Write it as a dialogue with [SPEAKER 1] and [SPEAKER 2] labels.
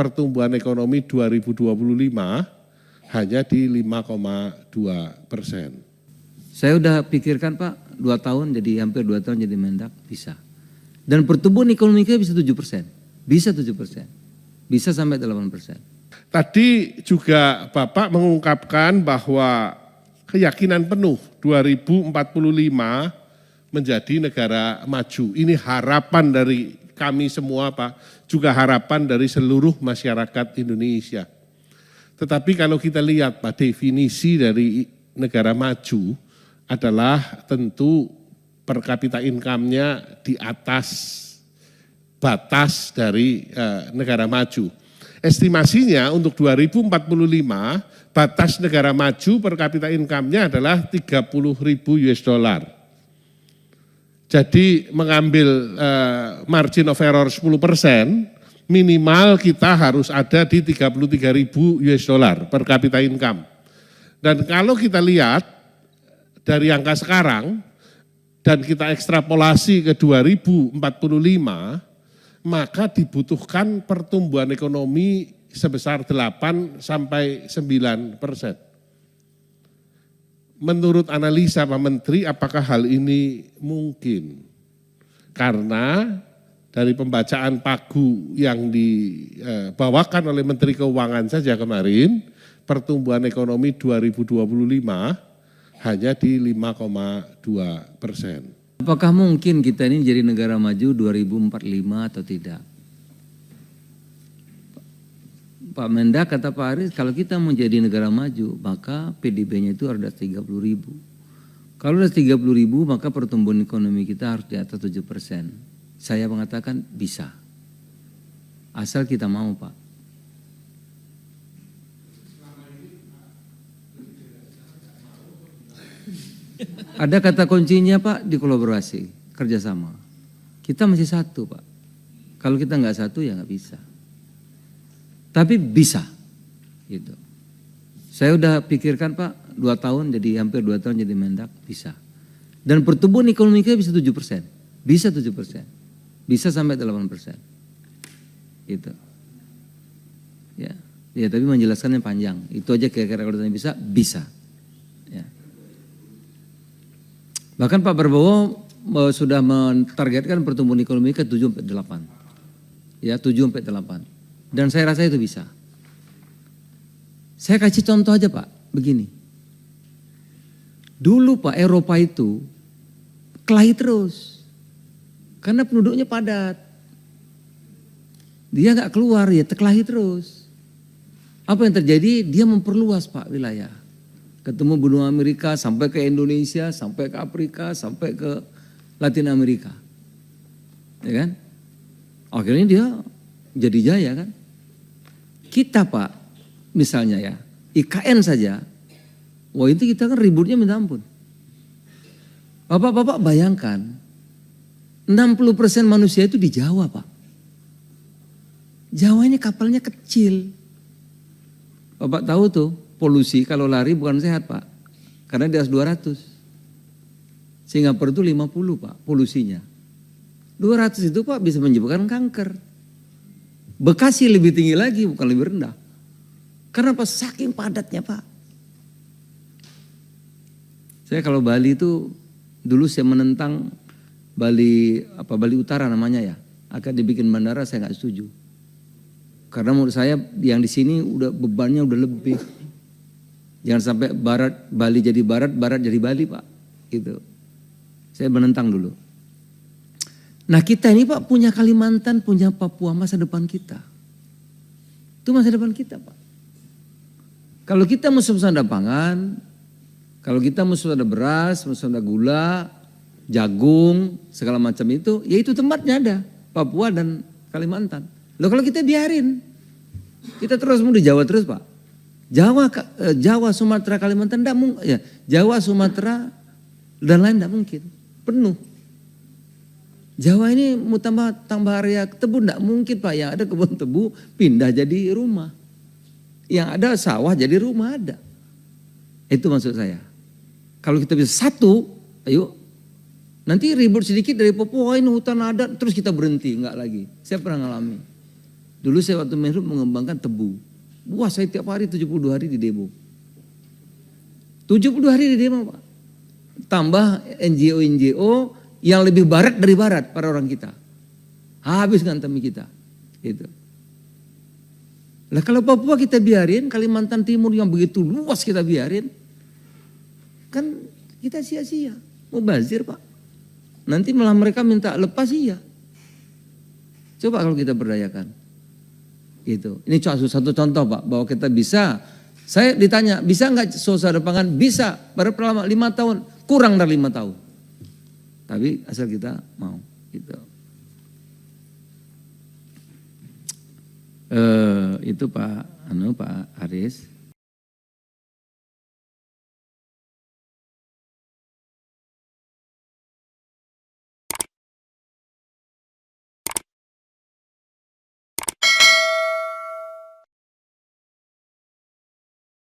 [SPEAKER 1] pertumbuhan ekonomi 2025 hanya di 5,2%.
[SPEAKER 2] Saya udah pikirkan Pak, 2 tahun jadi hampir 2 tahun jadi Mendak, bisa. Dan pertumbuhan ekonomi kita bisa 7%, bisa 7%, bisa sampai 8%.
[SPEAKER 1] Tadi juga Bapak mengungkapkan bahwa keyakinan penuh 2045 menjadi negara maju. Ini harapan dari kami semua Pak, juga harapan dari seluruh masyarakat Indonesia. Tetapi kalau kita lihat Pak, definisi dari negara maju adalah tentu per kapita income-nya di atas batas dari negara maju. Estimasinya untuk 2045 batas negara maju per kapita income-nya adalah 30.000 US dollar. Jadi mengambil margin of error 10%, minimal kita harus ada di 33.000 US dollar per kapita income. Dan kalau kita lihat dari angka sekarang dan kita ekstrapolasi ke 2045, maka dibutuhkan pertumbuhan ekonomi sebesar 8 sampai 9%. Menurut analisa Pak Menteri, apakah hal ini mungkin? Karena dari pembacaan pagu yang dibawakan oleh Menteri Keuangan saja kemarin, pertumbuhan ekonomi 2025 hanya di 5,2%.
[SPEAKER 2] Apakah mungkin kita ini jadi negara maju 2045 atau tidak? Pak Mendak kata Pak Aris, kalau kita mau jadi negara maju, maka PDB-nya itu ada 30.000. Kalau ada 30.000, maka pertumbuhan ekonomi kita harus di atas 7%. Saya mengatakan bisa. Asal kita mau Pak. Ada kata kuncinya Pak di kolaborasi, kerjasama. Kita masih satu Pak. Kalau kita nggak satu ya nggak bisa. Tapi bisa, gitu. Saya udah pikirkan Pak, 2 tahun jadi hampir 2 tahun jadi Mendak, bisa. Dan pertumbuhan ekonomi kita bisa 7%, bisa 7%, bisa sampai 8%, gitu. Ya, tapi menjelaskannya panjang. Itu aja kira-kira kalau bisa, bisa. Ya. Bahkan Pak Prabowo sudah mentargetkan pertumbuhan ekonomi ke 7-8. Ya, 7-8. Dan saya rasa itu bisa. Saya kasih contoh aja Pak, begini. Dulu Pak Eropa itu kelahi terus. Karena penduduknya padat. Dia gak keluar, ya terkelahi terus. Apa yang terjadi? Dia memperluas Pak wilayah. Ketemu benua Amerika, sampai ke Indonesia, sampai ke Afrika, sampai ke Latin Amerika. Ya kan? Akhirnya dia jadi jaya kan? Kita Pak, misalnya ya, IKN saja, wah itu kita kan ributnya minta ampun. Bapak-bapak bayangkan, 60% manusia itu di Jawa Pak. Jawa ini kapalnya kecil. Bapak tahu tuh, polusi kalau lari bukan sehat Pak, karena di atas 200. Singapura itu 50 Pak polusinya. 200 itu Pak bisa menyebabkan kanker. Bekasi lebih tinggi lagi, bukan lebih rendah. Karena apa? Saking padatnya Pak. Saya kalau Bali itu, dulu saya menentang Bali Utara namanya ya. Akan dibikin bandara, saya nggak setuju. Karena menurut saya yang di sini udah bebannya udah lebih. Jangan sampai Bali jadi barat jadi Bali Pak. Gitu. Saya menentang dulu. Nah kita ini Pak punya Kalimantan, punya Papua, masa depan kita. Itu masa depan kita Pak. Kalau kita musuh ada pangan, kalau kita musuh ada beras, musuh ada gula, jagung, segala macam itu, ya itu tempatnya ada. Papua dan Kalimantan. Loh kalau kita biarin, kita terus mau di Jawa terus Pak. Jawa, Sumatera, Kalimantan enggak mungkin. Ya, Jawa, Sumatera, dan lain enggak mungkin. Penuh. Jawa ini mau tambah area tebu enggak mungkin Pak. Yang ada kebun tebu pindah jadi rumah. Yang ada sawah jadi rumah ada. Itu maksud saya. Kalau kita bisa satu, ayo. Nanti ribut sedikit dari Papua ini hutan adat terus kita berhenti. Enggak lagi. Saya pernah ngalami. Dulu saya waktu Menhub mengembangkan tebu. Wah, saya tiap hari 72 hari di demo. 72 hari di demo, Pak. Tambah NGO yang lebih barat dari barat para orang kita. Habis ngantemi kita. Gitu. Lah kalau Papua kita biarin, Kalimantan Timur yang begitu luas kita biarin, kan kita sia-sia. Mubazir, Pak. Nanti malah mereka minta lepas, iya. Coba kalau kita berdayakan. Gitu. Ini satu contoh, Pak, bahwa kita bisa. Saya ditanya, bisa nggak suasana pangan? Bisa. Baru lama 5 tahun, kurang dari 5 tahun. Tapi asal kita mau. Gitu. Itu Pak Aris.